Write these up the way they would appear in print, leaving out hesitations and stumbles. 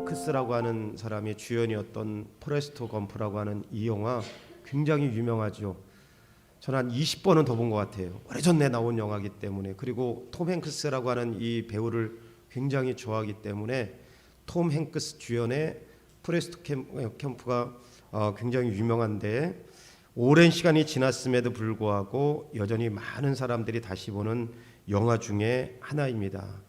행크스라고 하는 사람이 주연이었던 포레스트 검프라고 하는 이 영화 굉장히 유명하죠. 저는 한 20번은 더 본 것 같아요. 오래전에 나온 영화이기 때문에. 그리고 톰 행크스라고 하는 이 배우를 굉장히 좋아하기 때문에 톰 행크스 주연의 포레스트 캠프가 굉장히 유명한데, 오랜 시간이 지났음에도 불구하고 여전히 많은 사람들이 다시 보는 영화 중에 하나입니다.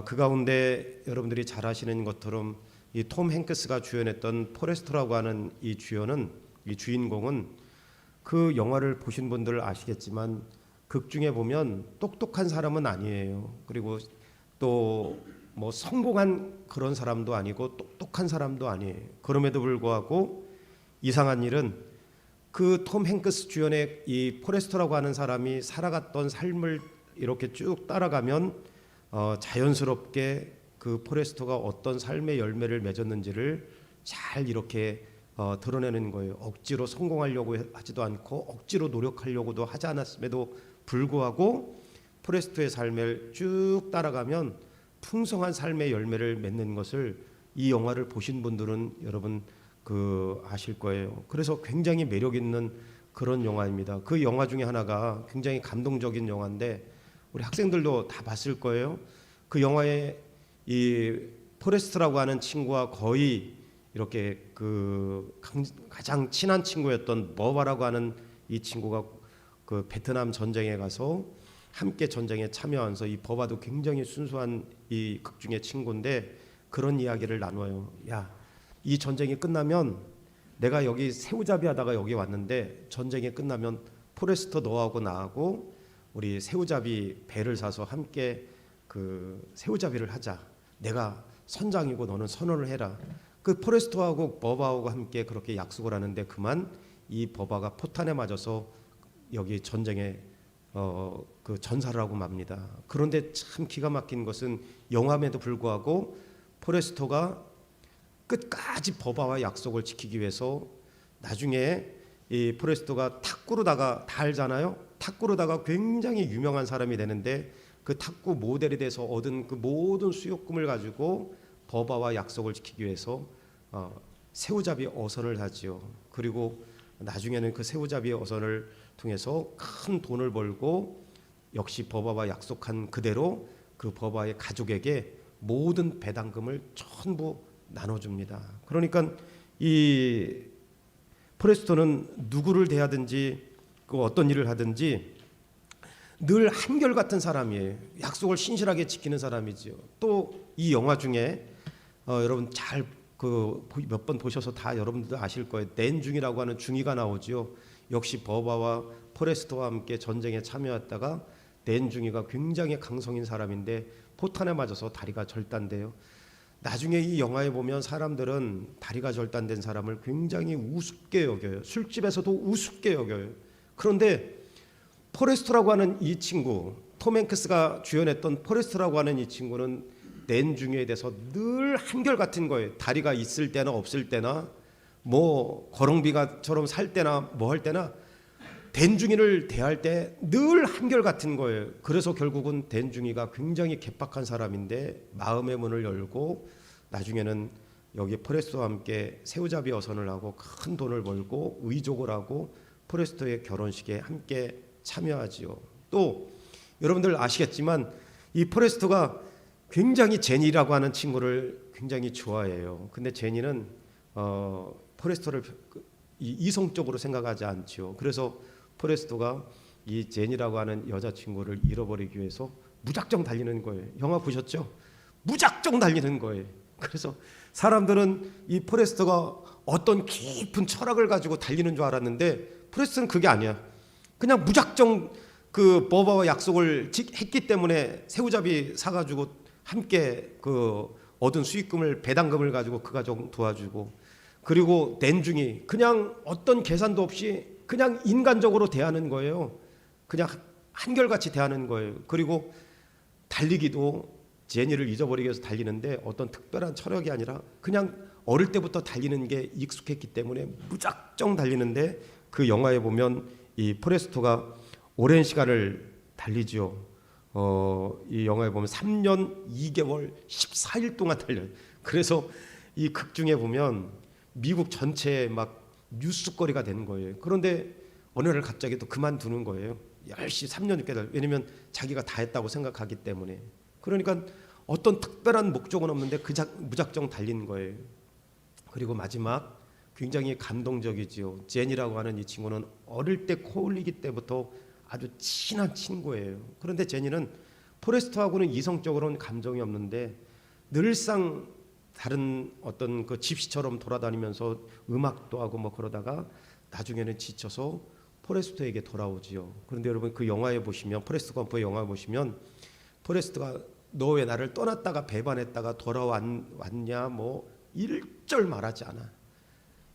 그 가운데 여러분들이 잘 아시는 것처럼 이 톰 행크스가 주연했던 포레스트라고 하는 이 주인공은 그 영화를 보신 분들 아시겠지만 극 중에 보면 똑똑한 사람은 아니에요. 그리고 또 뭐 성공한 그런 사람도 아니고 똑똑한 사람도 아니에요. 그럼에도 불구하고 이상한 일은 그 톰 행크스 주연의 이 포레스트라고 하는 사람이 살아갔던 삶을 이렇게 쭉 따라가면 자연스럽게 그 포레스터가 어떤 삶의 열매를 맺었는지를 잘 이렇게 드러내는 거예요. 억지로 성공하려고 하지도 않고 억지로 노력하려고도 하지 않았음에도 불구하고 포레스터의 삶을 쭉 따라가면 풍성한 삶의 열매를 맺는 것을 이 영화를 보신 분들은 여러분 아실 거예요. 그래서 굉장히 매력 있는 그런 영화입니다. 그 영화 중에 하나가 굉장히 감동적인 영화인데 우리 학생들도 다 봤을 거예요. 그 영화에 이 포레스트라고 하는 친구와 거의 이렇게 가장 친한 친구였던 버바라고 하는 이 친구가 그 베트남 전쟁에 가서 함께 전쟁에 참여하면서, 이 버바도 굉장히 순수한 이 극 중의 친구인데 그런 이야기를 나눠요. 야, 이 전쟁이 끝나면 내가 여기 새우잡이 하다가 여기 왔는데 전쟁이 끝나면 포레스터 너하고 나하고 우리 새우잡이 배를 사서 함께 그 새우잡이를 하자. 내가 선장이고 너는 선원을 해라. 그 포레스터하고 버바하고 함께 그렇게 약속을 하는데 그만 이 버바가 포탄에 맞아서 여기 전쟁에 그 전사를 하고 맙니다. 그런데 참 기가 막힌 것은 영화임에도 불구하고 포레스터가 끝까지 버바와 약속을 지키기 위해서 나중에 이 포레스터가 탁구로다가 다 알잖아요. 탁구로다가 굉장히 유명한 사람이 되는데 그 탁구 모델이 돼서 얻은 그 모든 수익금을 가지고 버바와 약속을 지키기 위해서 새우잡이 어선을 하지요. 그리고 나중에는 그 새우잡이 어선을 통해서 큰 돈을 벌고 역시 버바와 약속한 그대로 그 버바의 가족에게 모든 배당금을 전부 나눠줍니다. 그러니까 이 포레스터는 누구를 대하든지 그 어떤 일을 하든지 늘 한결같은 사람이에요. 약속을 신실하게 지키는 사람이지요. 또 이 영화 중에 여러분 잘 몇 번 보셔서 다 여러분들도 아실 거예요. 낸중이라고 하는 중이가 나오지요. 역시 버바와 포레스터와 함께 전쟁에 참여했다가 낸중이가 굉장히 강성인 사람인데 포탄에 맞아서 다리가 절단돼요. 나중에 이 영화에 보면 사람들은 다리가 절단된 사람을 굉장히 우습게 여겨요. 술집에서도 우습게 여겨요. 그런데 포레스터라고 하는 이 친구, 톰 행크스가 주연했던 포레스터라고 하는 이 친구는 낸중이에 대해서 늘 한결같은 거예요. 다리가 있을 때나 없을 때나 뭐 거렁비가처럼 살 때나 뭐 할 때나 낸중이를 대할 때 늘 한결같은 거예요. 그래서 결국은 낸중이가 굉장히 개박한 사람인데 마음의 문을 열고 나중에는 여기 포레스터와 함께 새우잡이 어선을 하고 큰 돈을 벌고 의족을 하고 포레스터의 결혼식에 함께 참여하지요. 또 여러분들 아시겠지만 이 포레스터가 굉장히 제니라고 하는 친구를 굉장히 좋아해요. 근데 제니는 포레스터를 이성적으로 생각하지 않죠. 그래서 포레스터가 이 제니라고 하는 여자친구를 잃어버리기 위해서 무작정 달리는 거예요. 영화 보셨죠? 무작정 달리는 거예요. 그래서 사람들은 이 포레스터가 어떤 깊은 철학을 가지고 달리는 줄 알았는데 포레스터는 그게 아니야. 그냥 무작정 그 버바와 약속을 했기 때문에 새우잡이 사가지고 함께 그 얻은 수익금을 배당금을 가지고 그 가족 도와주고, 그리고 낸중이 그냥 어떤 계산도 없이 그냥 인간적으로 대하는 거예요. 그냥 한결같이 대하는 거예요. 그리고 달리기도 제니를 잊어버리기 위해서 달리는데 어떤 특별한 철학이 아니라 그냥 어릴 때부터 달리는 게 익숙했기 때문에 무작정 달리는데, 그 영화에 보면 이 포레스터가 오랜 시간을 달리죠. 이 영화에 보면 3년 2개월 14일 동안 달려요. 그래서 이 극 중에 보면 미국 전체에 막 뉴스거리가 되는 거예요. 그런데 어느 날 갑자기 또 그만두는 거예요. 10시 3년 6개월. 왜냐면 자기가 다 했다고 생각하기 때문에. 그러니까 어떤 특별한 목적은 없는데 무작정 달린 거예요. 그리고 마지막 굉장히 감동적이지요. 제니라고 하는 이 친구는 어릴 때 코올리기 때부터 아주 친한 친구예요. 그런데 제니는 포레스트하고는 이성적으로는 감정이 없는데 늘상 다른 어떤 그 집시처럼 돌아다니면서 음악도 하고 뭐 그러다가 나중에는 지쳐서 포레스트에게 돌아오지요. 그런데 여러분 그 영화에 보시면 포레스트 검프의 영화에 보시면 포레스트가 너 왜 나를 떠났다가 배반했다가 돌아왔냐 뭐 일절 말하지 않아.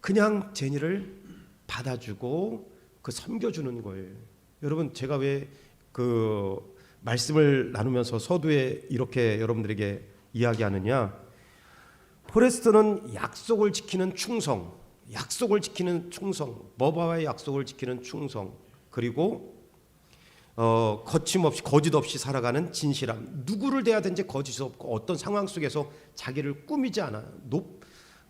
그냥 제니를 받아주고 그 섬겨주는 거예요. 여러분 제가 왜 그 말씀을 나누면서 서두에 이렇게 여러분들에게 이야기하느냐. 포레스트는 약속을 지키는 충성, 머바와의 약속을 지키는 충성, 그리고 거침없이 거짓 없이 살아가는 진실함. 누구를 대하든지 거짓 없고 어떤 상황 속에서 자기를 꾸미지 않아.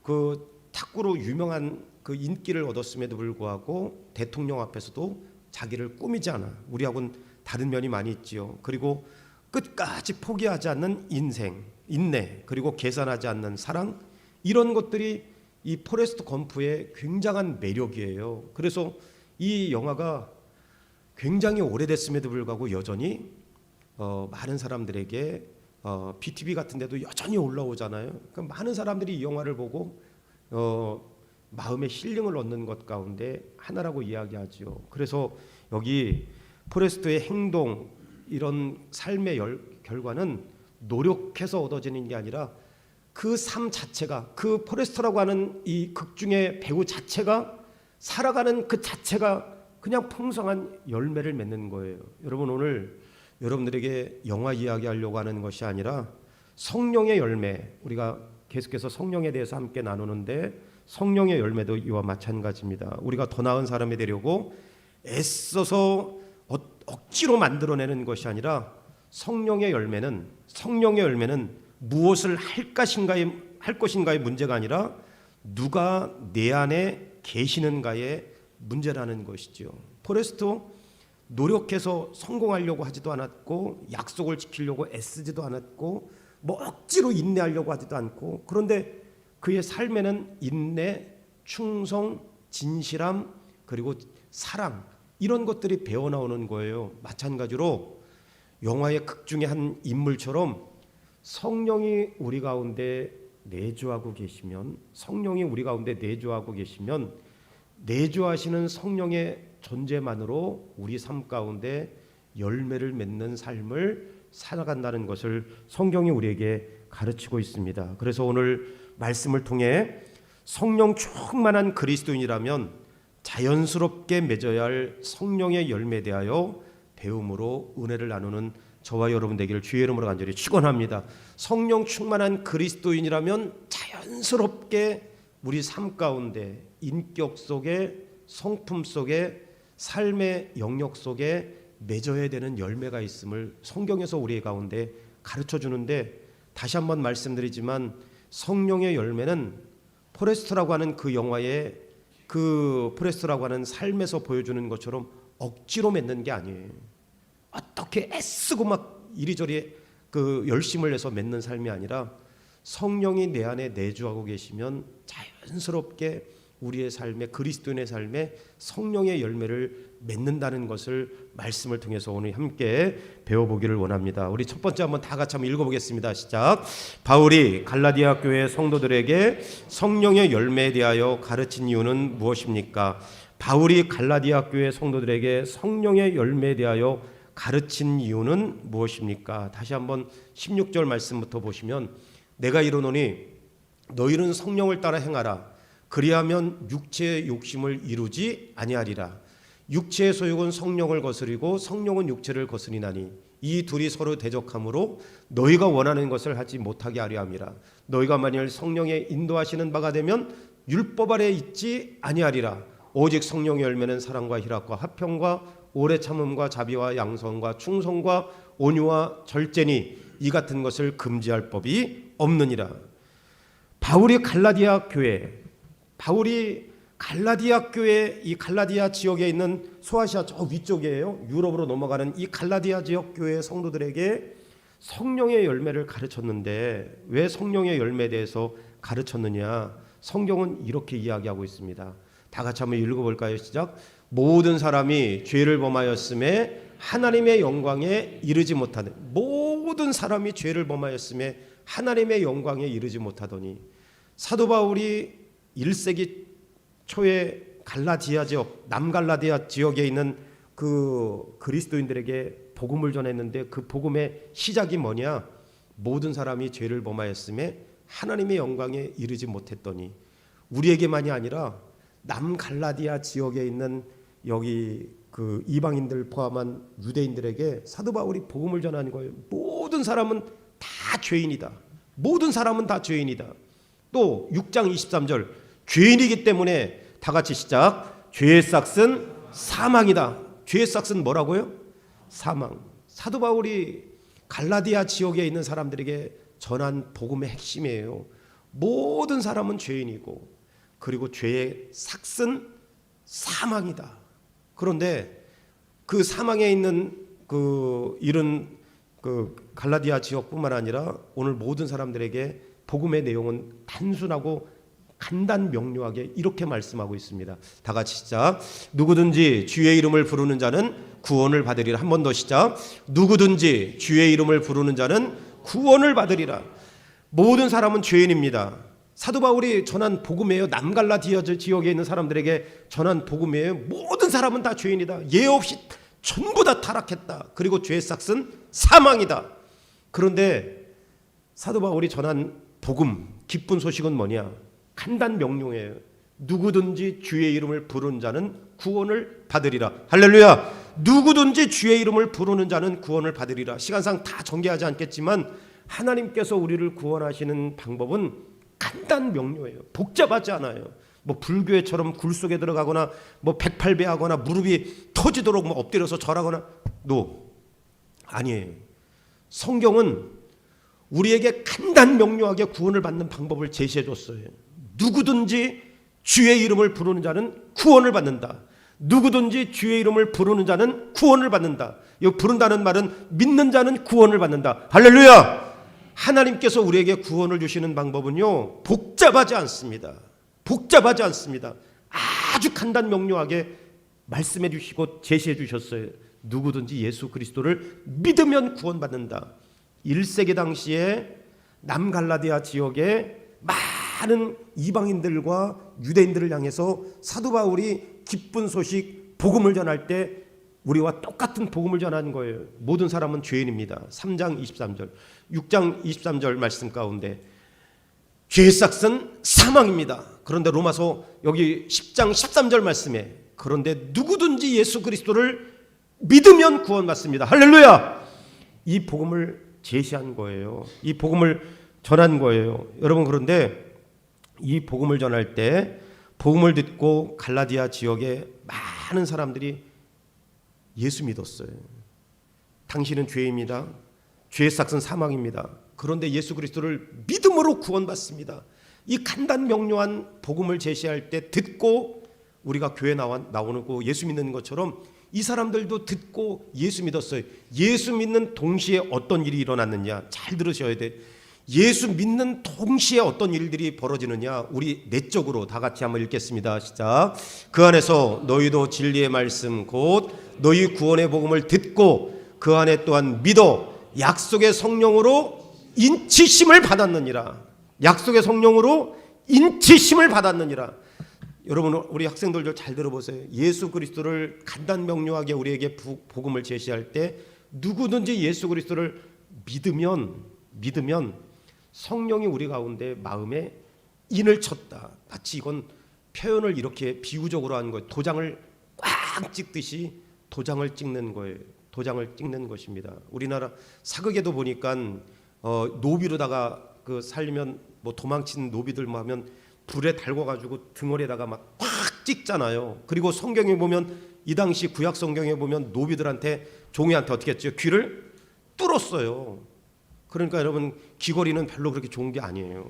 그 탁구로 유명한 그 인기를 얻었음에도 불구하고 대통령 앞에서도 자기를 꾸미지 않아. 우리하고는 다른 면이 많이 있지요. 그리고 끝까지 포기하지 않는 인내, 그리고 계산하지 않는 사랑, 이런 것들이 이 포레스트 검프의 굉장한 매력이에요. 그래서 이 영화가 굉장히 오래됐음에도 불구하고 여전히 많은 사람들에게 BTV 같은 데도 여전히 올라오잖아요. 그러니까 많은 사람들이 이 영화를 보고 마음의 힐링을 얻는 것 가운데 하나라고 이야기하죠. 그래서 여기 포레스트의 행동, 이런 삶의 결과는 노력해서 얻어지는 게 아니라 그 삶 자체가, 그 포레스트라고 하는 이 극 중의 배우 자체가 살아가는 그 자체가 그냥 풍성한 열매를 맺는 거예요. 여러분 오늘 여러분들에게 영화 이야기하려고 하는 것이 아니라 성령의 열매, 우리가 계속해서 성령에 대해서 함께 나누는데 성령의 열매도 이와 마찬가지입니다. 우리가 더 나은 사람이 되려고 애써서 억지로 만들어내는 것이 아니라 성령의 열매는 무엇을 할 것인가의 문제가 아니라 누가 내 안에 계시는가의 문제라는 것이죠. 포레스트 노력해서 성공하려고 하지도 않았고 약속을 지키려고 애쓰지도 않았고 뭐 억지로 인내하려고 하지도 않고, 그런데 그의 삶에는 인내, 충성, 진실함, 그리고 사랑, 이런 것들이 배어나오는 거예요. 마찬가지로 영화의 극 중에 한 인물처럼 성령이 우리 가운데 내주하고 계시면, 내주하시는 성령의 존재만으로 우리 삶 가운데 열매를 맺는 삶을 살아간다는 것을 성경이 우리에게 가르치고 있습니다. 그래서 오늘 말씀을 통해 성령 충만한 그리스도인이라면 자연스럽게 맺어야 할 성령의 열매에 대하여 배움으로 은혜를 나누는 저와 여러분 되기를 주의 이름으로 간절히 축원합니다. 성령 충만한 그리스도인이라면 자연스럽게 우리 삶 가운데 인격 속에, 성품 속에, 삶의 영역 속에 맺어야 되는 열매가 있음을 성경에서 우리 가운데 가르쳐 주는데, 다시 한번 말씀드리지만 성령의 열매는 포레스트라고 하는 그 영화의 그 포레스트라고 하는 삶에서 보여주는 것처럼 억지로 맺는 게 아니에요. 어떻게 애쓰고 막 이리저리 그 열심을 내서 맺는 삶이 아니라 성령이 내 안에 내주하고 계시면 자연스럽게 우리의 삶에, 그리스도인의 삶에 성령의 열매를 맺는다는 것을 말씀을 통해서 오늘 함께 배워보기를 원합니다. 우리 첫 번째 한번 다 같이 한번 읽어보겠습니다. 시작. 바울이 갈라디아 교회 성도들에게 성령의 열매에 대하여 가르친 이유는 무엇입니까? 바울이 갈라디아 교회 성도들에게 성령의 열매에 대하여 가르친 이유는 무엇입니까? 다시 한번 16절 말씀부터 보시면, 내가 이르노니 너희는 성령을 따라 행하라. 그리하면 육체의 욕심을 이루지 아니하리라. 육체의 소욕은 성령을 거스리고 성령은 육체를 거스리나니 이 둘이 서로 대적하므로 너희가 원하는 것을 하지 못하게 하려 함이라. 너희가 만일 성령의 인도하시는 바가 되면 율법 아래 있지 아니하리라. 오직 성령의 열매는 사랑과 희락과 화평과 오래 참음과 자비와 양선과 충성과 온유와 절제니 이 같은 것을 금지할 법이 없느니라. 바울이 갈라디아 교회, 이 갈라디아 지역에 있는 소아시아 저 위쪽이에요. 유럽으로 넘어가는 이 갈라디아 지역 교회 성도들에게 성령의 열매를 가르쳤는데, 왜 성령의 열매에 대해서 가르쳤느냐? 성경은 이렇게 이야기하고 있습니다. 다 같이 한번 읽어볼까요? 시작. 모든 사람이 죄를 범하였음에 하나님의 영광에 이르지 못하더니, 모든 사람이 죄를 범하였음에 하나님의 영광에 이르지 못하더니, 사도 바울이 1세기 초에 갈라디아 지역, 남갈라디아 지역에 있는 그 그리스도인들에게 복음을 전했는데, 그 복음의 시작이 뭐냐? 모든 사람이 죄를 범하였음에 하나님의 영광에 이르지 못했더니, 우리에게만이 아니라 남갈라디아 지역에 있는 여기 그 이방인들 포함한 유대인들에게 사도 바울이 복음을 전하는 거예요. 모든 사람은 다 죄인이다. 모든 사람은 다 죄인이다. 또 6장 23절, 죄인이기 때문에, 다 같이 시작. 죄의 삭은 사망이다. 죄의 삭은 뭐라고요? 사망. 사도 바울이 갈라디아 지역에 있는 사람들에게 전한 복음의 핵심이에요. 모든 사람은 죄인이고, 그리고 죄의 삭은 사망이다. 그런데 그 사망에 있는 그 이런 그 갈라디아 지역뿐만 아니라 오늘 모든 사람들에게 복음의 내용은 단순하고 간단 명료하게 이렇게 말씀하고 있습니다. 다 같이 시작. 누구든지 주의 이름을 부르는 자는 구원을 받으리라. 한 번 더 시작. 누구든지 주의 이름을 부르는 자는 구원을 받으리라. 모든 사람은 죄인입니다. 사도 바울이 전한 복음이에요. 남갈라디아 지역에 있는 사람들에게 전한 복음이에요. 모든 사람은 다 죄인이다. 예 없이 전부 다 타락했다. 그리고 죄의 삭은 사망이다. 그런데 사도 바울이 전한 복음, 기쁜 소식은 뭐냐? 간단 명료해요. 누구든지 주의 이름을 부르는 자는 구원을 받으리라. 할렐루야. 누구든지 주의 이름을 부르는 자는 구원을 받으리라. 시간상 다 전개하지 않겠지만 하나님께서 우리를 구원하시는 방법은 간단 명료해요. 복잡하지 않아요. 뭐 불교회처럼 굴 속에 들어가거나 뭐 108배 하거나 무릎이 터지도록 뭐 엎드려서 절하거나, 아니에요. 성경은 우리에게 간단 명료하게 구원을 받는 방법을 제시해 줬어요. 누구든지 주의 이름을 부르는 자는 구원을 받는다. 누구든지 주의 이름을 부르는 자는 구원을 받는다. 이 부른다는 말은 믿는 자는 구원을 받는다. 할렐루야. 하나님께서 우리에게 구원을 주시는 방법은요, 복잡하지 않습니다. 복잡하지 않습니다. 아주 간단 명료하게 말씀해 주시고 제시해 주셨어요. 누구든지 예수 그리스도를 믿으면 구원받는다. 1세기 당시에 남갈라디아 지역에 많은 이방인들과 유대인들을 향해서 사도 바울이 기쁜 소식, 복음을 전할 때 우리와 똑같은 복음을 전하는 거예요. 모든 사람은 죄인입니다. 3장 23절, 6장 23절 말씀 가운데 죄의 삭은 사망입니다. 그런데 로마서 여기 10장 13절 말씀에 그런데 누구든지 예수 그리스도를 믿으면 구원받습니다. 할렐루야. 이 복음을 제시한 거예요. 이 복음을 전한 거예요. 여러분, 그런데 이 복음을 전할 때 복음을 듣고 갈라디아 지역에 많은 사람들이 예수 믿었어요. 당신은 죄입니다. 죄의 삭은 사망입니다. 그런데 예수 그리스도를 믿음으로 구원받습니다. 이 간단 명료한 복음을 제시할 때 듣고 우리가 교회 나오고 예수 믿는 것처럼 이 사람들도 듣고 예수 믿었어요. 예수 믿는 동시에 어떤 일이 일어났느냐, 잘 들으셔야 돼. 예수 믿는 동시에 어떤 일들이 벌어지느냐, 우리 내적으로 다 같이 한번 읽겠습니다. 시작. 그 안에서 너희도 진리의 말씀 곧 너희 구원의 복음을 듣고 그 안에 또한 믿어 약속의 성령으로 인치심을 받았느니라. 약속의 성령으로 인치심을 받았느니라. 여러분, 우리 학생들도 잘 들어보세요. 예수 그리스도를 간단 명료하게 우리에게 복음을 제시할 때 누구든지 예수 그리스도를 믿으면 성령이 우리 가운데 마음에 인을 쳤다. 마치 이건 표현을 이렇게 비유적으로 하는 거예요. 도장을 꽉 찍듯이 도장을 찍는 거예요. 도장을 찍는 것입니다. 우리나라 사극에도 보니까 노비로다가 그 살면 뭐 도망치는 노비들 뭐 하면 불에 달궈가지고 등허리에다가 막 꽉 찍잖아요. 그리고 성경에 보면 이 당시 구약 성경에 보면 노비들한테 종이한테 어떻게 했죠? 귀를 뚫었어요. 그러니까 여러분, 귀걸이는 별로 그렇게 좋은 게 아니에요.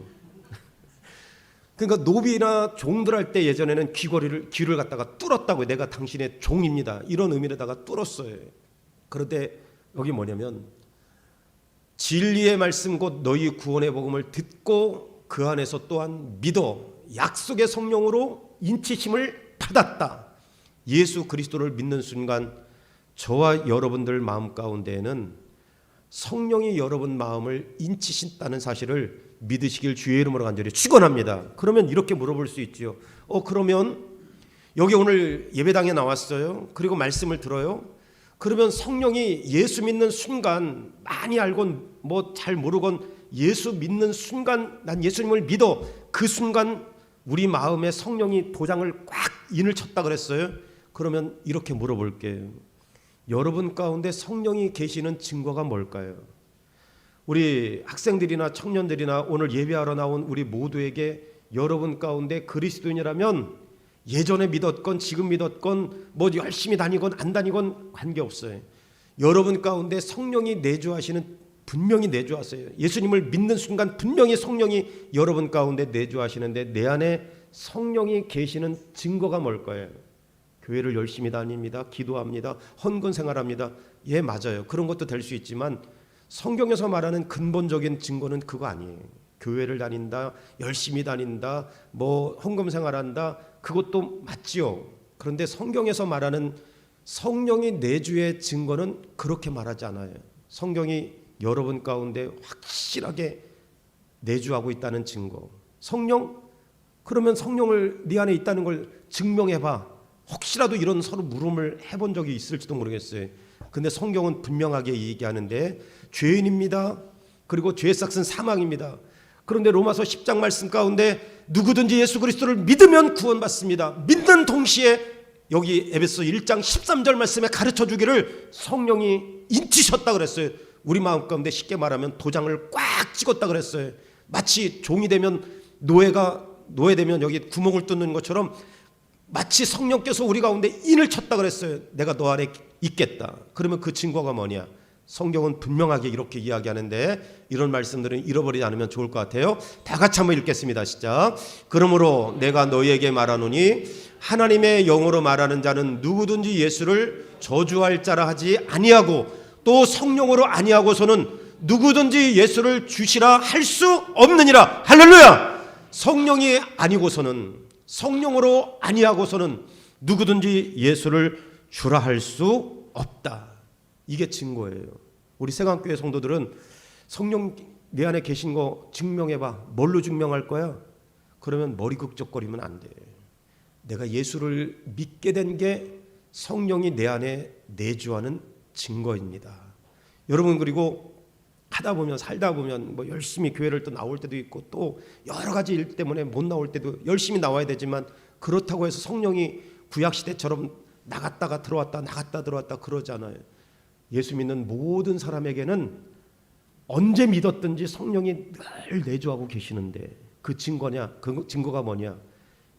그러니까 노비나 종들 할 때 예전에는 귀를 갖다가 뚫었다고, 내가 당신의 종입니다, 이런 의미로다가 뚫었어요. 그런데 여기 뭐냐면 진리의 말씀 곧 너희 구원의 복음을 듣고 그 안에서 또한 믿어 약속의 성령으로 인치심을 받았다. 예수 그리스도를 믿는 순간 저와 여러분들 마음 가운데에는 성령이 여러분 마음을 인치신다는 사실을 믿으시길 주의 이름으로 간절히 축원합니다. 그러면 이렇게 물어볼 수 있죠. 그러면 여기 오늘 예배당에 나왔어요. 그리고 말씀을 들어요. 그러면 성령이 예수 믿는 순간, 많이 알건 뭐 잘 모르건 예수 믿는 순간 난 예수님을 믿어, 그 순간 우리 마음에 성령이 도장을 꽉 인을 쳤다 그랬어요. 그러면 이렇게 물어볼게요. 여러분 가운데 성령이 계시는 증거가 뭘까요? 우리 학생들이나 청년들이나 오늘 예배하러 나온 우리 모두에게 여러분 가운데 그리스도인이라면 예전에 믿었건 지금 믿었건 뭐 열심히 다니건 안 다니건 관계없어요. 여러분 가운데 성령이 내주하시는, 분명히 내주하세요. 예수님을 믿는 순간 분명히 성령이 여러분 가운데 내주하시는데 내 안에 성령이 계시는 증거가 뭘까요? 교회를 열심히 다닙니다, 기도합니다, 헌금 생활합니다. 예, 맞아요. 그런 것도 될 수 있지만 성경에서 말하는 근본적인 증거는 그거 아니에요. 교회를 다닌다, 열심히 다닌다, 뭐 헌금 생활한다, 그것도 맞지요. 그런데 성경에서 말하는 성령이 내주의 증거는 그렇게 말하지 않아요. 성경이 여러분 가운데 확실하게 내주하고 있다는 증거. 성령? 그러면 성령을 네 안에 있다는 걸 증명해봐. 혹시라도 이런 서로 물음을 해본 적이 있을지도 모르겠어요. 근데 성경은 분명하게 얘기하는데 죄인입니다. 그리고 죄의 삭은 사망입니다. 그런데 로마서 10장 말씀 가운데 누구든지 예수 그리스도를 믿으면 구원받습니다. 믿는 동시에 여기 에베소 1장 13절 말씀에 가르쳐 주기를 성령이 인치셨다 그랬어요. 우리 마음 가운데 쉽게 말하면 도장을 꽉 찍었다 그랬어요. 마치 종이 되면 노예되면 여기 구멍을 뚫는 것처럼 마치 성령께서 우리 가운데 인을 쳤다 그랬어요. 내가 너 안에 있겠다. 그러면 그 증거가 뭐냐? 성경은 분명하게 이렇게 이야기하는데 이런 말씀들은 잃어버리지 않으면 좋을 것 같아요. 다 같이 한번 읽겠습니다. 시작. 그러므로 내가 너희에게 말하노니 하나님의 영으로 말하는 자는 누구든지 예수를 저주할 자라 하지 아니하고 또 성령으로 아니하고서는 누구든지 예수를 주시라 할 수 없느니라. 할렐루야. 성령이 아니고서는, 성령으로 아니하고서는 누구든지 예수를 주라 할 수 없다. 이게 증거예요. 우리 세강교회 성도들은 성령 내 안에 계신 거 증명해봐. 뭘로 증명할 거야? 그러면 머리 극적거리면 안 돼. 내가 예수를 믿게 된 게 성령이 내 안에 내주하는 증거입니다. 여러분, 그리고 하다 보면 살다 보면 뭐 열심히 교회를 또 나올 때도 있고 또 여러 가지 일 때문에 못 나올 때도 열심히 나와야 되지만 그렇다고 해서 성령이 구약시대처럼 나갔다가 들어왔다 나갔다 들어왔다 그러잖아요. 예수 믿는 모든 사람에게는 언제 믿었든지 성령이 늘 내주하고 계시는데 그 증거냐? 그 증거가 뭐냐?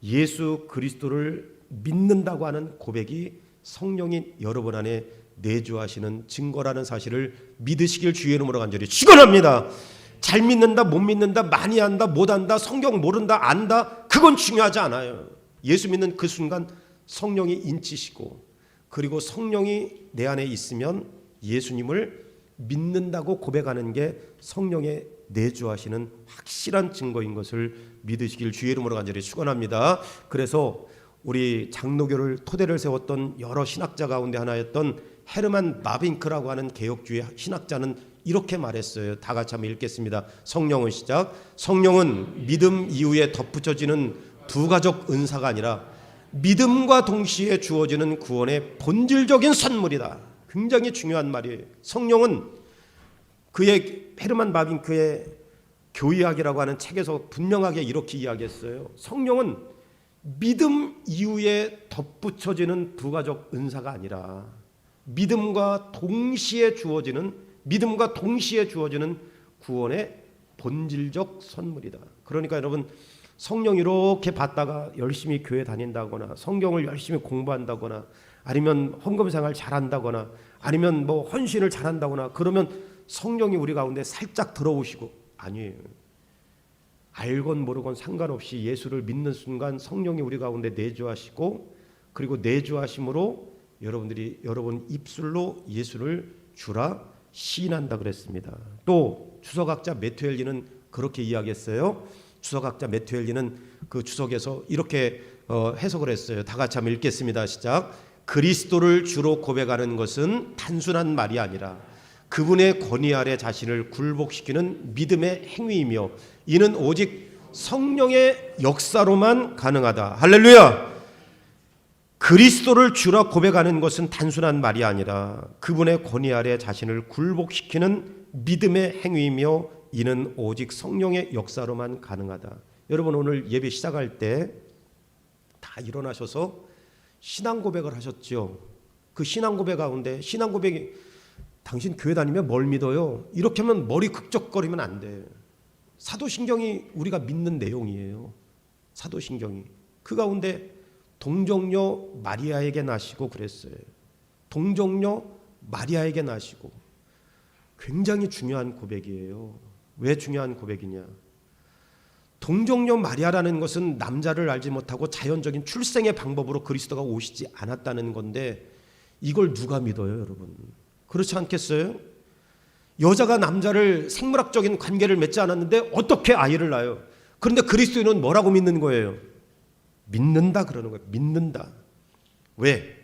예수 그리스도를 믿는다고 하는 고백이 성령이 여러분 안에 내주하시는 증거라는 사실을 믿으시길 주의 이름으로 간절히 축원합니다. 잘 믿는다 못 믿는다 많이 한다 못한다 성경 모른다 안다 그건 중요하지 않아요. 예수 믿는 그 순간 성령이 인치시고 그리고 성령이 내 안에 있으면 예수님을 믿는다고 고백하는 게 성령의 내주하시는 확실한 증거인 것을 믿으시길 주의 이름으로 간절히 축원합니다. 그래서 우리 장로교를 토대를 세웠던 여러 신학자 가운데 하나였던 헤르만 바빙크라고 하는 개혁주의 신학자는 이렇게 말했어요. 다 같이 한번 읽겠습니다. 성령은 시작. 성령은 믿음 이후에 덧붙여지는 부가적 은사가 아니라 믿음과 동시에 주어지는 구원의 본질적인 선물이다. 굉장히 중요한 말이에요. 성령은 그의 헤르만 바빙크의 교의학이라고 하는 책에서 분명하게 이렇게 이야기했어요. 성령은 믿음 이후에 덧붙여지는 부가적 은사가 아니라 믿음과 동시에 주어지는 구원의 본질적 선물이다. 그러니까 여러분 성령 이렇게 받다가 열심히 교회 다닌다거나 성경을 열심히 공부한다거나 아니면 헌금 생활 잘한다거나 아니면 뭐 헌신을 잘한다거나 그러면 성령이 우리 가운데 살짝 들어오시고 아니에요. 알건 모르건 상관없이 예수를 믿는 순간 성령이 우리 가운데 내주하시고, 그리고 내주하심으로 여러분 입술로 예수를 주라 시인한다 그랬습니다. 또 주석학자 메투엘리는 그렇게 이야기했어요. 주석학자 메투엘리는 그 주석에서 이렇게 해석을 했어요. 다 같이 한번 읽겠습니다. 시작. 그리스도를 주로 고백하는 것은 단순한 말이 아니라 그분의 권위 아래 자신을 굴복시키는 믿음의 행위이며 이는 오직 성령의 역사로만 가능하다. 할렐루야. 그리스도를 주라 고백하는 것은 단순한 말이 아니라 그분의 권위 아래 자신을 굴복시키는 믿음의 행위이며 이는 오직 성령의 역사로만 가능하다. 여러분 오늘 예배 시작할 때 다 일어나셔서 신앙 고백을 하셨죠. 그 신앙 고백 가운데 신앙 고백이 당신 교회 다니면 뭘 믿어요? 이렇게 하면 머리 극적거리면 안 돼. 사도신경이 우리가 믿는 내용이에요. 사도신경이. 그 가운데 동정녀 마리아에게 나시고 그랬어요. 동정녀 마리아에게 나시고. 굉장히 중요한 고백이에요. 왜 중요한 고백이냐? 동정녀 마리아라는 것은 남자를 알지 못하고 자연적인 출생의 방법으로 그리스도가 오시지 않았다는 건데 이걸 누가 믿어요, 여러분? 그렇지 않겠어요? 여자가 남자를 생물학적인 관계를 맺지 않았는데 어떻게 아이를 낳아요? 그런데 그리스도인은 뭐라고 믿는 거예요? 믿는다 그러는 거예요. 믿는다. 왜?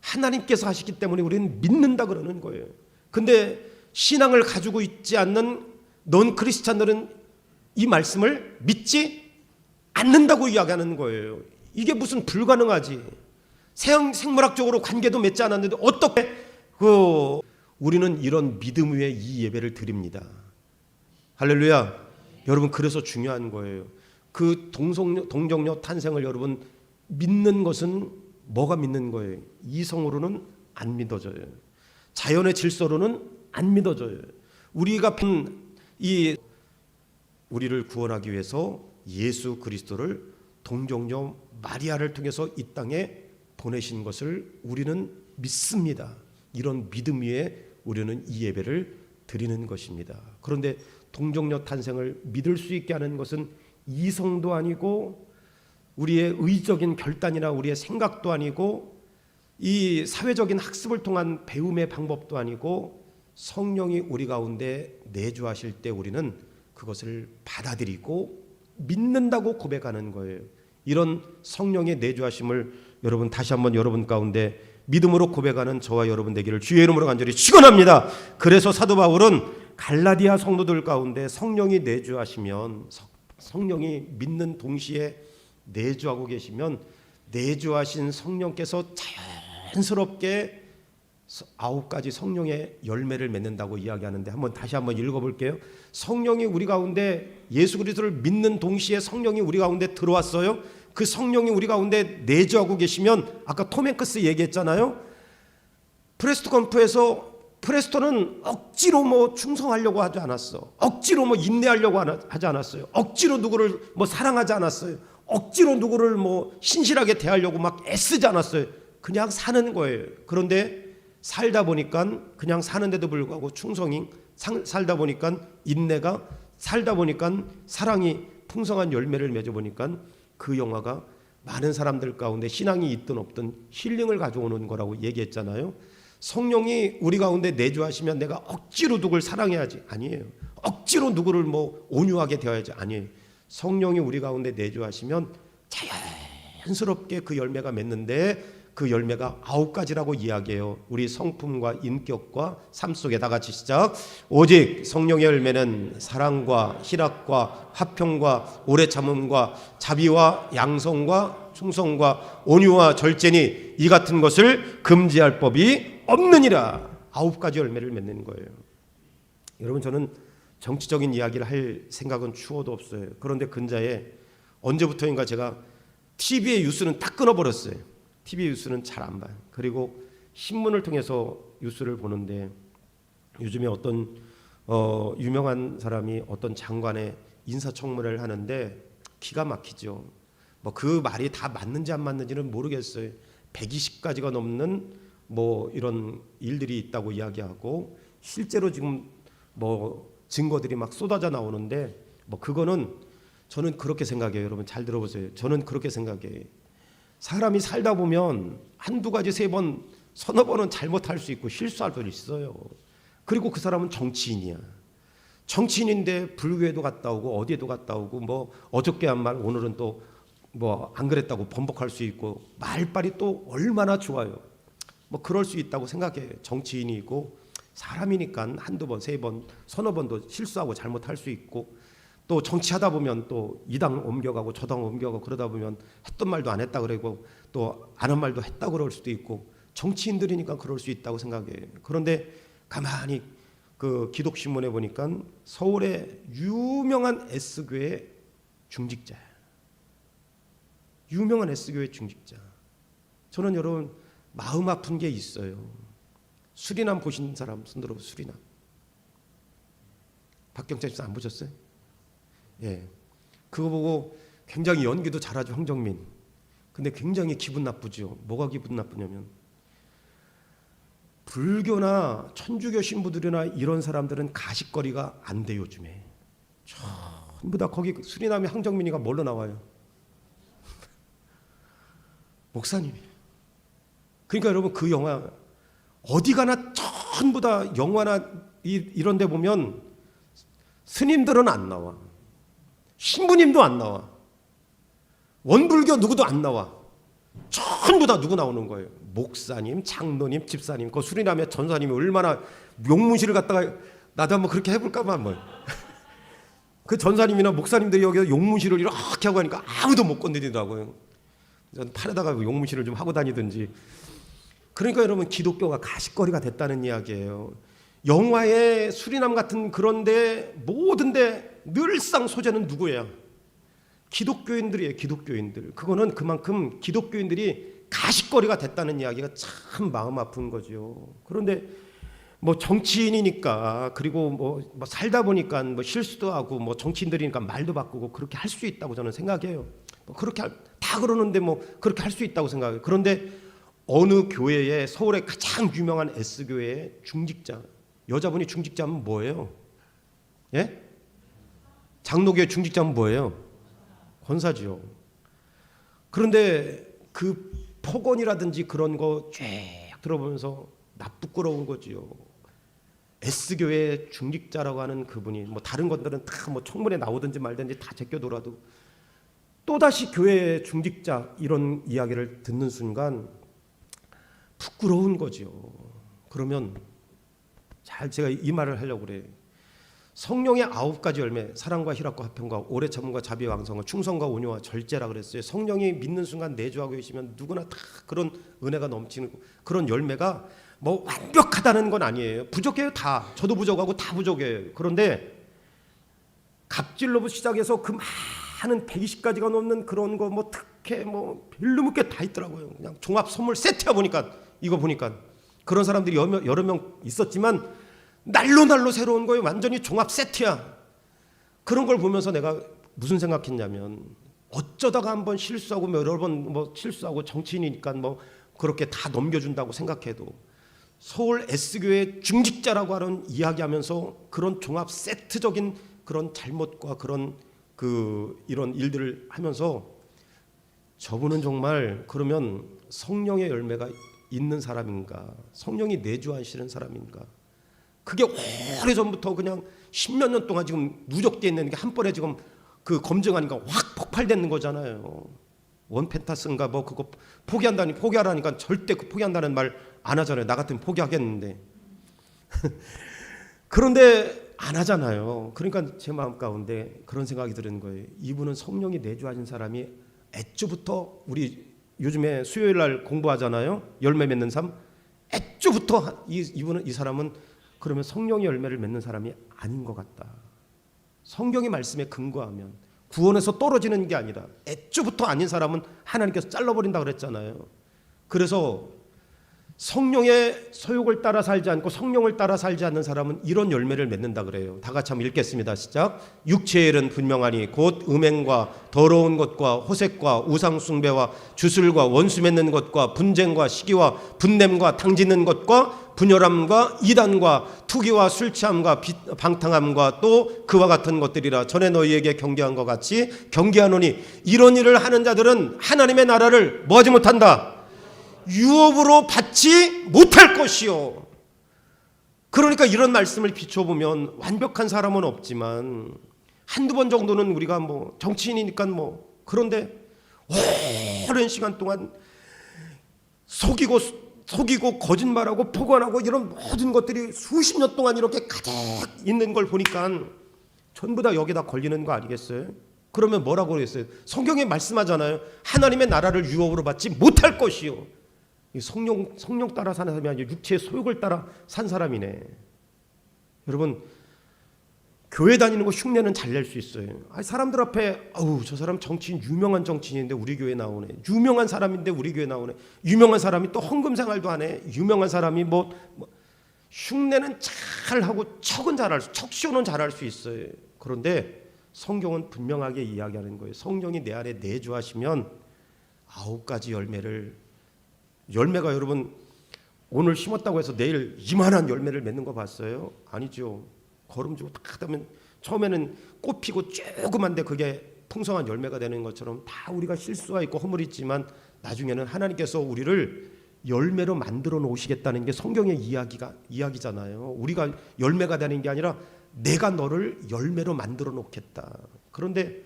하나님께서 하시기 때문에 우리는 믿는다 그러는 거예요. 근데 신앙을 가지고 있지 않는 넌 크리스찬들은 이 말씀을 믿지 않는다고 이야기하는 거예요. 이게 무슨 불가능하지. 생물학적으로 관계도 맺지 않았는데 어떻게 우리는 이런 믿음 위에 이 예배를 드립니다. 할렐루야. 여러분 그래서 중요한 거예요. 그 동정녀 탄생을 여러분 믿는 것은 뭐가 믿는 거예요? 이성으로는 안 믿어져요. 자연의 질서로는 안 믿어져요. 우리를 구원하기 위해서 예수 그리스도를 동정녀 마리아를 통해서 이 땅에 보내신 것을 우리는 믿습니다. 이런 믿음 위에 우리는 이 예배를 드리는 것입니다. 그런데 동정녀 탄생을 믿을 수 있게 하는 것은 이성도 아니고 우리의 의적인 결단이나 우리의 생각도 아니고 이 사회적인 학습을 통한 배움의 방법도 아니고 성령이 우리 가운데 내주하실 때 우리는 그것을 받아들이고 믿는다고 고백하는 거예요. 이런 성령의 내주하심을 여러분 다시 한번 여러분 가운데 믿음으로 고백하는 저와 여러분 되기를 주의 이름으로 간절히 축원합니다. 그래서 사도 바울은 갈라디아 성도들 가운데 성령이 내주하시면 성령이 믿는 동시에 내주하고 계시면 내주하신 성령께서 자연스럽게 9가지 성령의 열매를 맺는다고 이야기하는데 다시 한번 읽어볼게요. 성령이 우리 가운데 예수 그리스도를 믿는 동시에 성령이 우리 가운데 들어왔어요. 그 성령이 우리 가운데 내주하고 계시면 아까 톰 행크스 얘기했잖아요. 프레스토 건프에서 프레스토는 억지로 충성하려고 하지 않았어. 억지로 인내하려고 하지 않았어요. 억지로 누구를 사랑하지 않았어요. 억지로 누구를 신실하게 대하려고 막 애쓰지 않았어요. 그냥 사는 거예요. 그런데 살다 보니까 그냥 사는데도 불구하고 충성이 살다 보니까 인내가 살다 보니까 사랑이 풍성한 열매를 맺어보니까 그 영화가 많은 사람들 가운데 신앙이 있든 없든 힐링을 가져오는 거라고 얘기했잖아요. 성령이 우리 가운데 내주하시면 내가 억지로 누구를 사랑해야지 아니에요. 억지로 누구를 온유하게 대해야지 아니에요. 성령이 우리 가운데 내주하시면 자연스럽게 그 열매가 맺는데 그 열매가 9가지라고 이야기해요. 우리 성품과 인격과 삶 속에 다 같이 시작. 오직 성령의 열매는 사랑과 희락과 화평과 오래 참음과 자비와 양성과 충성과 온유와 절제니 이 같은 것을 금지할 법이 없느니라. 9가지 열매를 맺는 거예요. 여러분 저는 정치적인 이야기를 할 생각은 추호도 없어요. 그런데 근자에 언제부터인가 제가 TV의 뉴스는 딱 끊어버렸어요. TV 뉴스는 잘 안 봐요. 그리고 신문을 통해서 뉴스를 보는데 요즘에 어떤 유명한 사람이 어떤 장관의 인사청문회를 하는데 기가 막히죠. 그 말이 다 맞는지 안 맞는지는 모르겠어요. 120가지가 넘는 이런 일들이 있다고 이야기하고 실제로 지금 증거들이 막 쏟아져 나오는데 그거는 저는 그렇게 생각해요. 여러분 잘 들어보세요. 저는 그렇게 생각해요. 사람이 살다 보면 한두 가지 세 번 서너 번은 잘못할 수 있고 실수할 수 있어요. 그리고 그 사람은 정치인이야. 정치인인데 불교에도 갔다 오고 어디에도 갔다 오고 뭐 어저께 한 말 오늘은 또 뭐 안 그랬다고 번복할 수 있고 말빨이 또 얼마나 좋아요. 뭐 그럴 수 있다고 생각해. 정치인이고 사람이니까 한두 번, 세 번, 서너 번도 실수하고 잘못할 수 있고 또 정치하다 보면 또 이 당 옮겨가고 저 당 옮겨가고 그러다 보면 했던 말도 안 했다 그러고 또 안 한 말도 했다 그럴 수도 있고 정치인들이니까 그럴 수 있다고 생각해. 그런데 가만히 그 기독신문에 보니까 서울의 유명한 S교회 중직자야. 유명한 S교회 중직자. 저는 여러분 마음 아픈 게 있어요. 수리남 보신 사람 손 들어. 수리남. 박경찬 씨 안 보셨어요? 예. 그거 보고 굉장히 연기도 잘하죠, 황정민. 근데 굉장히 기분 나쁘죠. 뭐가 기분 나쁘냐면 불교나 천주교 신부들이나 이런 사람들은 가십거리가 안 돼. 요즘에 전부 다 거기 수리남의 황정민이가 뭘로 나와요? 목사님이. 그러니까 여러분 그 영화 어디 가나 전부 다 영화나 이런 데 보면 스님들은 안 나와. 신부님도 안 나와. 원불교 누구도 안 나와. 전부 다 누구 나오는 거예요? 목사님, 장로님, 집사님. 그 수리남의 전사님이 얼마나 용문실을 갖다가 나도 한번 그렇게 해볼까봐 뭐. 그 전사님이나 목사님들이 여기서 용문실을 이렇게 하고 하니까 아무도 못 건드리더라고요. 전 팔에다가 용문실을 좀 하고 다니든지. 그러니까 여러분 기독교가 가십거리가 됐다는 이야기예요. 영화의 수리남 같은 그런데 모든데 늘상 소재는 누구예요? 기독교인들이에요. 기독교인들. 그거는 그만큼 기독교인들이 가십거리가 됐다는 이야기가 참 마음 아픈 거죠. 그런데 뭐 정치인이니까 그리고 뭐 살다 보니까 뭐 실수도 하고 뭐 정치인들이니까 말도 바꾸고 그렇게 할 수 있다고 저는 생각해요. 뭐 그렇게 다 그러는데 뭐 그렇게 할 수 있다고 생각해요. 그런데 어느 교회에 서울의 가장 유명한 S교회의 중직자, 여자분이 중직자면 뭐예요? 예? 장로교회 중직자면 뭐예요? 권사지요. 그런데 그 폭언이라든지 그런 거 쫙 들어보면서 나쁘끄러운 거지요. S교회 중직자라고 하는 그분이 뭐 다른 것들은 다 뭐 청문회 나오든지 말든지 다 제껴둬라도 또다시 교회 중직자 이런 이야기를 듣는 순간 부끄러운 거지요. 그러면 잘 제가 이 말을 하려고 그래요. 성령의 9가지 열매, 사랑과 희락과 화평과 오래 참음과 자비와 왕성과 충성과 온유와 절제라 그랬어요. 성령이 믿는 순간 내주하고 계시면 누구나 다 그런 은혜가 넘치는 그런 열매가 뭐 완벽하다는 건 아니에요. 부족해요. 다. 저도 부족하고 다 부족해요. 그런데 갑질로부터 시작해서 그 많은 120가지가 넘는 그런 거 뭐 특혜 뭐 별로 게 다 있더라고요. 그냥 종합 선물 세트야 보니까 이거 보니까 그런 사람들이 여러 명 있었지만 날로 새로운 거예요. 완전히 종합 세트야. 그런 걸 보면서 내가 무슨 생각했냐면 어쩌다가 한번 실수하고 여러 번 뭐 실수하고 정치인이니까 뭐 그렇게 다 넘겨준다고 생각해도 서울 S교회 중직자라고 하는 이야기하면서 그런 종합 세트적인 그런 잘못과 그런 이런 일들을 하면서 저분은 정말 그러면 성령의 열매가 있는 사람인가? 성령이 내주하시는 사람인가? 그게 오래전부터 그냥 10몇 년 동안 지금 누적되어 있는 게 한 번에 지금 그 검증하니까 확 폭발되는 거잖아요. 원펜타스인가 뭐 그거 포기하라니까 절대 그 포기한다는 말 안 하잖아요. 나 같으면 포기하겠는데. 그런데 안 하잖아요. 그러니까 제 마음 가운데 그런 생각이 드는 거예요. 이분은 성령이 내주하신 사람이 애초부터 우리 요즘에 수요일 날 공부하잖아요. 열매 맺는 삶. 애초부터 이 사람은 그러면 성령의 열매를 맺는 사람이 아닌 것 같다. 성경의 말씀에 근거하면 구원에서 떨어지는 게 아니라 애초부터 아닌 사람은 하나님께서 잘라버린다 그랬잖아요. 그래서 성령의 소욕을 따라 살지 않고 성령을 따라 살지 않는 사람은 이런 열매를 맺는다 그래요. 다 같이 한번 읽겠습니다. 시작. 육체의 일은 분명하니 곧 음행과 더러운 것과 호색과 우상숭배와 주술과 원수 맺는 것과 분쟁과 시기와 분냄과 당짓는 것과 분열함과 이단과 투기와 술 취함과 방탕함과 또 그와 같은 것들이라 전에 너희에게 경계한 것 같이 경계하노니 이런 일을 하는 자들은 하나님의 나라를 뭐하지 못한다? 유업으로 받지 못할 것이요. 그러니까 이런 말씀을 비춰보면 완벽한 사람은 없지만 한두 번 정도는 우리가 뭐 정치인이니까 뭐 그런데 오랜 시간 동안 속이고 거짓말하고 포관하고 이런 모든 것들이 수십 년 동안 이렇게 가득 있는 걸 보니까 전부 다 여기다 걸리는 거 아니겠어요? 그러면 뭐라고 그랬어요? 성경에 말씀하잖아요. 하나님의 나라를 유업으로 받지 못할 것이요. 성령 따라 사는 사람이 아니라 육체의 소욕을 따라 산 사람이네. 여러분, 교회 다니는 거 흉내는 잘 낼 수 있어요. 사람들 앞에 저 사람 정치인, 유명한 정치인인데 우리 교회 나오네. 유명한 사람인데 우리 교회 나오네. 유명한 사람이 또 헌금 생활도 하네. 유명한 사람이 뭐 흉내는 잘 하고 척쇼는 잘할 수 있어요. 그런데 성경은 분명하게 이야기하는 거예요. 성령이 내 안에 내주하시면 9가지 열매가 여러분 오늘 심었다고 해서 내일 이만한 열매를 맺는 거 봤어요? 아니죠. 거름지고 딱 하면 처음에는 꽃 피고 조그만데 그게 풍성한 열매가 되는 것처럼 다 우리가 실수가 있고 허물이 있지만 나중에는 하나님께서 우리를 열매로 만들어 놓으시겠다는 게 성경의 이야기잖아요. 우리가 열매가 되는 게 아니라 내가 너를 열매로 만들어 놓겠다. 그런데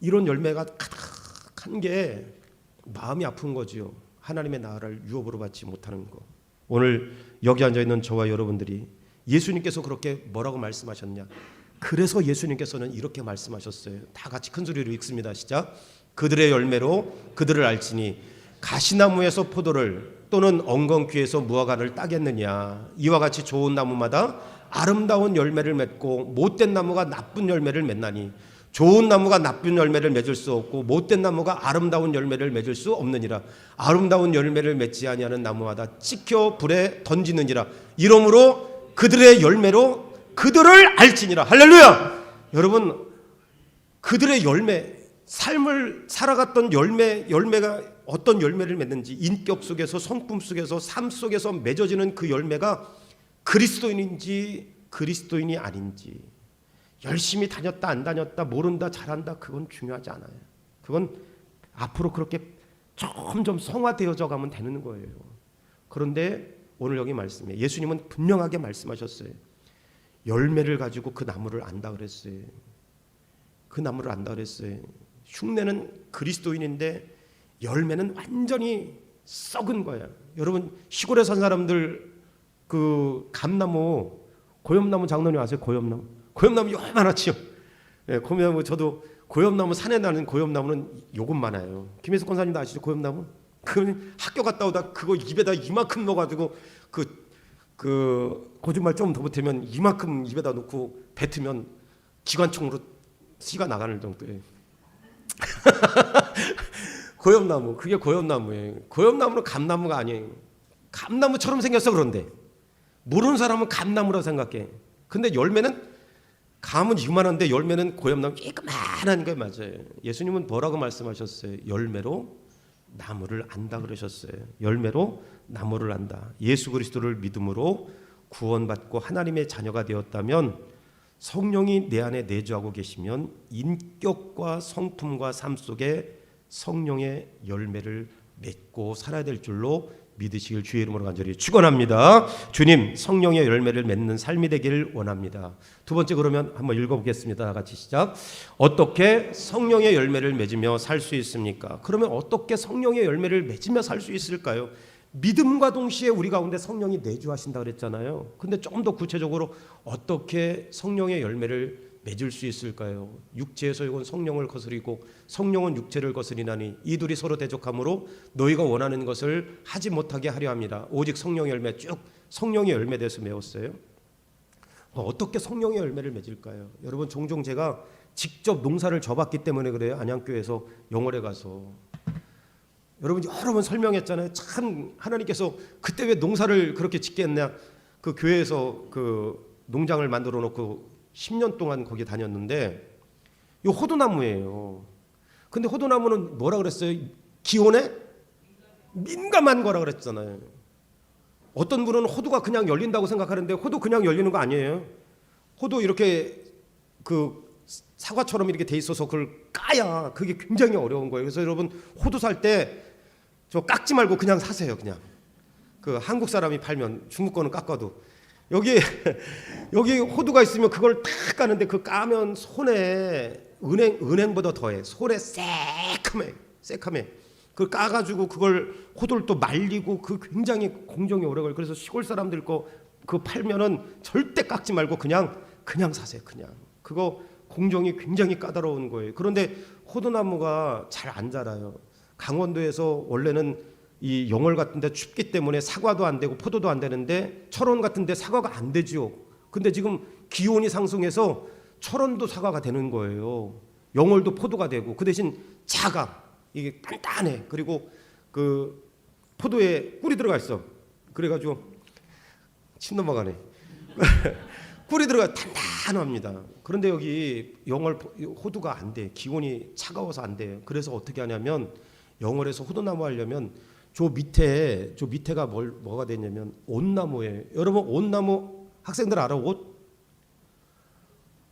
이런 열매가 가득한 게 마음이 아픈 거지요. 하나님의 나라를 유업으로 받지 못하는 거. 오늘 여기 앉아있는 저와 여러분들이 예수님께서 그렇게 뭐라고 말씀하셨냐? 그래서 예수님께서는 이렇게 말씀하셨어요. 다 같이 큰 소리로 읽습니다. 시작. 그들의 열매로 그들을 알지니 가시나무에서 포도를 또는 엉겅퀴에서 무화과를 따겠느냐? 이와 같이 좋은 나무마다 아름다운 열매를 맺고 못된 나무가 나쁜 열매를 맺나니 좋은 나무가 나쁜 열매를 맺을 수 없고 못된 나무가 아름다운 열매를 맺을 수 없느니라. 아름다운 열매를 맺지 아니하는 나무마다 찍혀 불에 던지느니라. 이러므로 그들의 열매로 그들을 알지니라. 할렐루야. 여러분, 그들의 열매, 삶을 살아갔던 열매가 어떤 열매를 맺는지, 인격 속에서, 성품 속에서, 삶 속에서 맺어지는 그 열매가 그리스도인인지 그리스도인이 아닌지, 열심히 다녔다 안 다녔다, 모른다 잘한다, 그건 중요하지 않아요. 그건 앞으로 그렇게 점점 성화되어져 가면 되는 거예요. 그런데 오늘 여기 말씀에 예수님은 분명하게 말씀하셨어요. 열매를 가지고 그 나무를 안다 그랬어요. 그 나무를 안다 그랬어요. 흉내는 그리스도인인데 열매는 완전히 썩은 거야. 여러분, 시골에 산 사람들 그 감나무, 고엽나무 장로님 아세요? 고엽나무 요만하지요. 고엽나무, 저도 고엽나무, 산에 나는 고엽나무는 요것 많아요. 김혜숙 권사님도 아시죠? 고엽나무? 그 학교 갔다 오다 그거 입에다 이만큼 넣어가지고 그 거짓말 좀 더 보태면 이만큼 입에다 넣고 뱉으면 기관총으로 씨가 나가는 정도예요. 고엽나무, 그게 고엽나무예요. 고엽나무는 감나무가 아니에요. 감나무처럼 생겼어. 그런데 모르는 사람은 감나무라고 생각해. 근데 열매는, 감은 이만한데 열매는 고엽나무 이만한 게 맞아요. 예수님은 뭐라고 말씀하셨어요? 열매로 나무를 안다 그러셨어요. 열매로 나무를 안다. 예수 그리스도를 믿음으로 구원받고 하나님의 자녀가 되었다면, 성령이 내 안에 내주하고 계시면 인격과 성품과 삶 속에 성령의 열매를 맺고 살아야 될 줄로 믿으시길 주의 이름으로 간절히 축원합니다. 주님, 성령의 열매를 맺는 삶이 되기를 원합니다. 두 번째, 그러면 한번 읽어보겠습니다. 다 같이 시작. 어떻게 성령의 열매를 맺으며 살 수 있습니까? 그러면 어떻게 성령의 열매를 맺으며 살 수 있을까요? 믿음과 동시에 우리 가운데 성령이 내주하신다 그랬잖아요. 근데 조금 더 구체적으로 어떻게 성령의 열매를 맺을 수 있을까요? 육체의 소욕은 성령을 거스리고 성령은 육체를 거스리나니 이 둘이 서로 대적하므로 너희가 원하는 것을 하지 못하게 하려 합니다. 오직 성령의 열매, 쭉 성령의 열매에 대해서 배웠어요. 어떻게 성령의 열매를 맺을까요? 여러분, 종종 제가 직접 농사를 져봤기 때문에 그래요. 안양교회에서 영월에 가서 여러분 여러 번 설명했잖아요. 참 하나님께서 그때 왜 농사를 그렇게 짓게 했냐. 그 교회에서 그 농장을 만들어 놓고 10년 동안 거기 다녔는데, 이 호두나무예요. 근데 호두나무는 뭐라 그랬어요? 기온에 민감한 거라 그랬잖아요. 어떤 분은 호두가 그냥 열린다고 생각하는데 호두 그냥 열리는 거 아니에요. 호두 이렇게 그 사과처럼 이렇게 돼 있어서 그걸 까야 그게 굉장히 어려운 거예요. 그래서 여러분 호두 살 때 저 깎지 말고 그냥 사세요. 그냥 그 한국 사람이 팔면 중국 거는 깎아도 여기 호두가 있으면 그걸 딱 까는데 그 까면 손에 은행보다 더해. 손에 새카매. 그걸 까가지고 그걸 호두를 또 말리고 그 굉장히 공정이 오래 걸려. 그래서 시골 사람들 거 그 팔면은 절대 깎지 말고 그냥 사세요. 그냥 그거 공정이 굉장히 까다로운 거예요. 그런데 호두나무가 잘 안 자라요. 강원도에서 원래는 이 영월 같은데 춥기 때문에 사과도 안 되고 포도도 안 되는데 철원 같은데 사과가 안 되지요. 근데 지금 기온이 상승해서 철원도 사과가 되는 거예요. 영월도 포도가 되고 그 대신 작아. 이게 단단해. 그리고 그 포도에 꿀이 들어가 있어. 그래가지고 침 넘어가네. 꿀이 들어가 단단합니다. 그런데 여기 영월 호두가 안 돼. 기온이 차가워서 안 돼요. 그래서 어떻게 하냐면 영월에서 호두나무 하려면 저 밑에가 뭐가 되냐면 온나무예요. 여러분 온나무 학생들 알아? 옷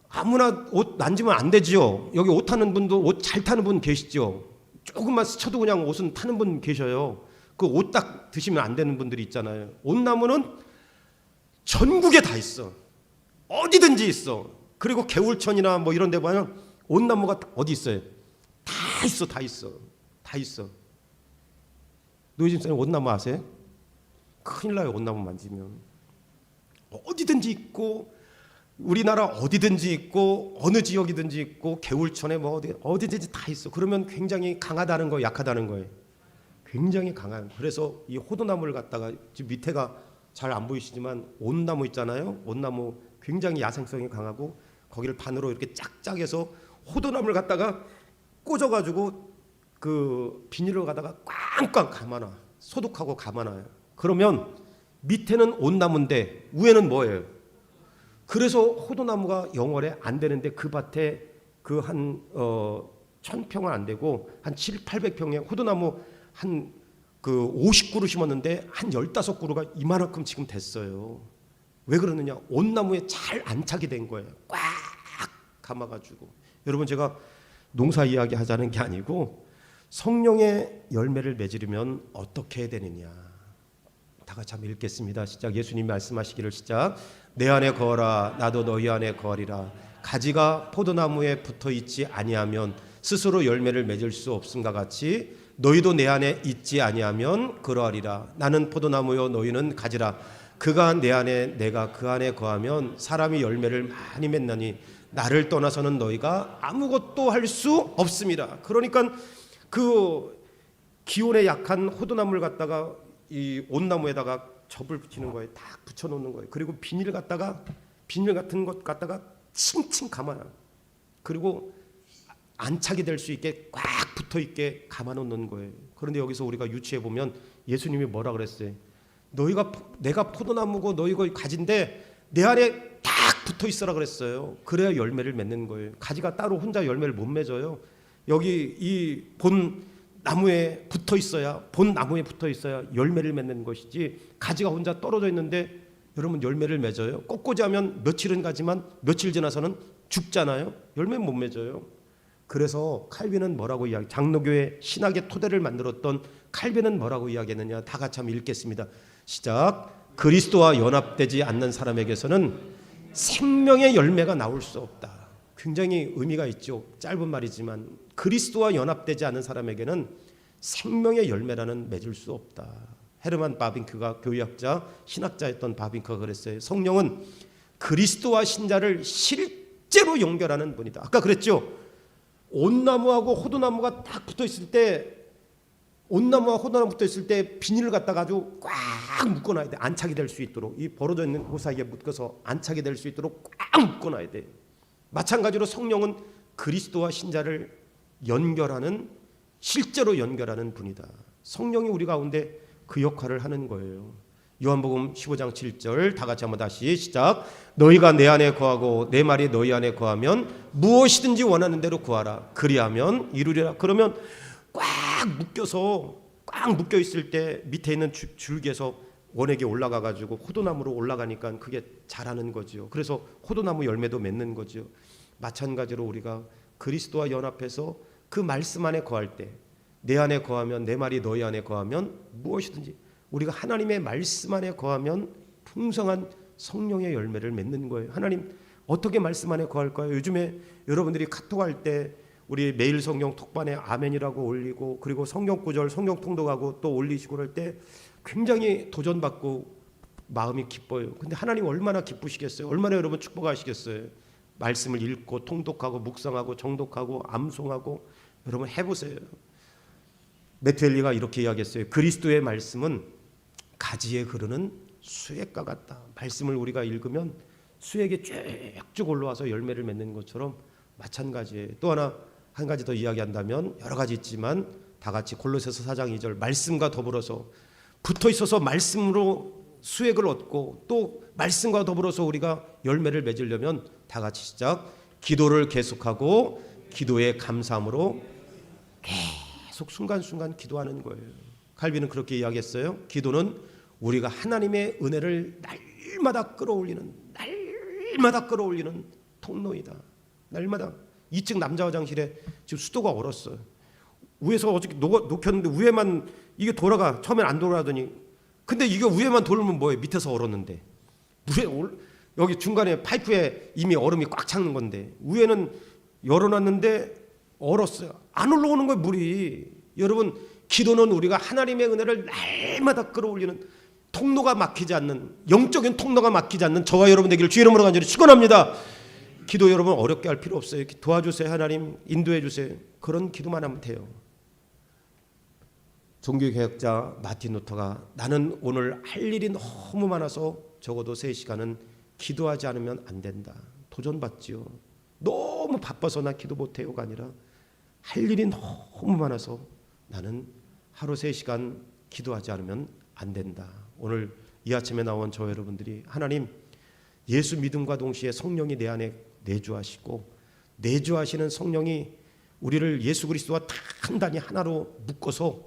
아무나 옷 만지면 안 되지요. 여기 옷 타는 분도 옷 잘 타는 분 계시죠. 조금만 스쳐도 그냥 옷은 타는 분 계셔요. 그 옷 딱 드시면 안 되는 분들이 있잖아요. 온나무는 전국에 다 있어. 어디든지 있어. 그리고 개울천이나 뭐 이런 데 보면 온나무가 어디 있어요? 다 있어. 너희 집 사람 온나무 아세요? 큰일 나요. 온나무 만지면. 어디든지 있고 우리나라 어디든지 있고 어느 지역이든지 있고 개울천에 뭐 어디든지 다 있어. 그러면 굉장히 강하다는 거예요, 약하다는 거예요? 굉장히 강한. 그래서 이 호두나무를 갖다가 지금 밑에가 잘 안 보이시지만 온나무 있잖아요. 온나무 굉장히 야생성이 강하고 거기를 반으로 이렇게 짝짝해서 호두나무를 갖다가 꽂아가지고 그 비닐을 갖다가 꽝꽝 감아놔. 소독하고 감아놔요. 그러면 밑에는 온나무인데 위에는 뭐예요? 그래서 호두나무가 영월에 안 되는데 그 밭에 그 한 1000평은 안 되고 한 700~800평에 호두나무 한 그 50그루 심었는데 한 15그루가 이만큼 지금 됐어요. 왜 그러느냐? 온나무에 잘 안착이 된 거예요. 꽉 감아가지고. 여러분 제가 농사 이야기 하자는 게 아니고 성령의 열매를 맺으려면 어떻게 해야 되느냐. 다 같이 한번 읽겠습니다. 시작. 예수님이 말씀하시기를 시작. 내 안에 거하라 나도 너희 안에 거하리라. 가지가 포도나무에 붙어 있지 아니하면 스스로 열매를 맺을 수 없음과 같이 너희도 내 안에 있지 아니하면 그러하리라. 나는 포도나무요 너희는 가지라. 그가 내 안에 내가 그 안에 거하면 사람이 열매를 많이 맺나니 나를 떠나서는 너희가 아무것도 할 수 없습니다. 그러니까 그 기온에 약한 호두나무를 갖다가 이 온나무에다가 접을 붙이는 거예요. 딱 붙여놓는 거예요. 그리고 비닐 같은 것 갖다가 칭칭 감아요. 그리고 안착이 될 수 있게 꽉 붙어 있게 감아놓는 거예요. 그런데 여기서 우리가 유치해 보면 예수님이 뭐라 그랬어요? 내가 포도나무고 너희가 가지인데 내 안에 딱 붙어 있어라 그랬어요. 그래야 열매를 맺는 거예요. 가지가 따로 혼자 열매를 못 맺어요. 여기 이 본 나무에 붙어 있어야 열매를 맺는 것이지 가지가 혼자 떨어져 있는데 여러분 열매를 맺어요? 꺾고자 하면 며칠은 가지만 며칠 지나서는 죽잖아요. 열매 못 맺어요. 그래서 칼빈은 뭐라고 장로교의 신학의 토대를 만들었던 칼빈은 뭐라고 이야기했느냐. 다 같이 한번 읽겠습니다. 시작. 그리스도와 연합되지 않는 사람에게서는 생명의 열매가 나올 수 없다. 굉장히 의미가 있죠. 짧은 말이지만 그리스도와 연합되지 않은 사람에게는 생명의 열매라는 맺을 수 없다. 헤르만 바빙크가 교회학자, 신학자였던 바빙크가 그랬어요. 성령은 그리스도와 신자를 실제로 연결하는 분이다. 아까 그랬죠. 온나무하고 호두나무가 딱 붙어 있을 때, 온나무와 호두나무 붙어 있을 때 비닐을 갖다가 아주 꽉 묶어놔야 돼. 안착이 될 수 있도록. 이 벌어져 있는 그 사이에 묶어서 안착이 될 수 있도록 꽉 묶어놔야 돼. 마찬가지로 성령은 그리스도와 신자를 연결하는, 실제로 연결하는 분이다. 성령이 우리 가운데 그 역할을 하는 거예요. 요한복음 15장 7절 다 같이 한번 다시 시작. 너희가 내 안에 거하고 내 말이 너희 안에 거하면 무엇이든지 원하는 대로 구하라. 그리하면 이루리라. 그러면 꽉 묶여 있을 때 밑에 있는 줄기에서 원액에 올라가 가지고 호도나무로 올라가니까 그게 자라는 거죠. 그래서 호도나무 열매도 맺는 거죠. 마찬가지로 우리가 그리스도와 연합해서 그 말씀 안에 거할 때, 내 안에 거하면, 내 말이 너희 안에 거하면 무엇이든지, 우리가 하나님의 말씀 안에 거하면 풍성한 성령의 열매를 맺는 거예요. 하나님 어떻게 말씀 안에 거할까요? 요즘에 여러분들이 카톡할 때 우리 매일 성경 톡방에 아멘이라고 올리고, 그리고 성경 구절, 성경 통독하고 또 올리시고 그럴 때 굉장히 도전받고 마음이 기뻐요. 근데 하나님 얼마나 기쁘시겠어요? 얼마나 여러분 축복하시겠어요? 말씀을 읽고 통독하고 묵상하고 정독하고 암송하고. 여러분 해보세요. 메투엘리가 이렇게 이야기했어요. 그리스도의 말씀은 가지에 흐르는 수액과 같다. 말씀을 우리가 읽으면 수액이 쭉쭉 올라와서 열매를 맺는 것처럼 마찬가지예요. 또 한 가지 더 이야기한다면 여러 가지 있지만 다 같이 골로새서 4장 2절 말씀과 더불어서 붙어 있어서 말씀으로 수액을 얻고, 또 말씀과 더불어서 우리가 열매를 맺으려면 다 같이 시작. 기도를 계속하고 기도의 감사함으로 계속 순간순간 기도하는 거예요. 칼빈은 그렇게 이야기했어요. 기도는 우리가 하나님의 은혜를 날마다 끌어올리는 통로이다. 날마다. 2층 남자 화장실에 지금 수도가 얼었어요. 위에서 어저께 녹였는데 위에만 이게 돌아가. 처음엔 안 돌아가더니, 근데 이게 위에만 돌면 뭐예요? 밑에서 얼었는데. 여기 중간에 파이프에 이미 얼음이 꽉 차는 건데 위에는 열어놨는데 얼었어요. 안 올라오는 거예요, 물이. 여러분, 기도는 우리가 하나님의 은혜를 날마다 끌어올리는 통로가 막히지 않는, 영적인 통로가 막히지 않는 저와 여러분 되기를 주의 이름으로 간절히 축원합니다. 기도 여러분 어렵게 할 필요 없어요. 도와주세요. 하나님 인도해 주세요. 그런 기도만 하면 돼요. 종교개혁자 마틴 루터가 나는 오늘 할 일이 너무 많아서 적어도 3시간은 기도하지 않으면 안 된다. 도전받지요. 너무 바빠서 나 기도 못해요가 아니라 할 일이 너무 많아서 나는 하루 3시간 기도하지 않으면 안 된다. 오늘 이 아침에 나온 저 여러분들이 하나님 예수 믿음과 동시에 성령이 내 안에 내주하시고, 내주하시는 성령이 우리를 예수 그리스도와 단단히 하나로 묶어서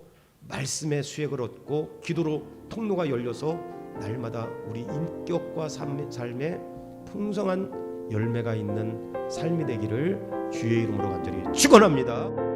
말씀의 수액을 얻고 기도로 통로가 열려서 날마다 우리 인격과 삶에 풍성한 열매가 있는 삶이 되기를 주의 이름으로 간절히 축원합니다.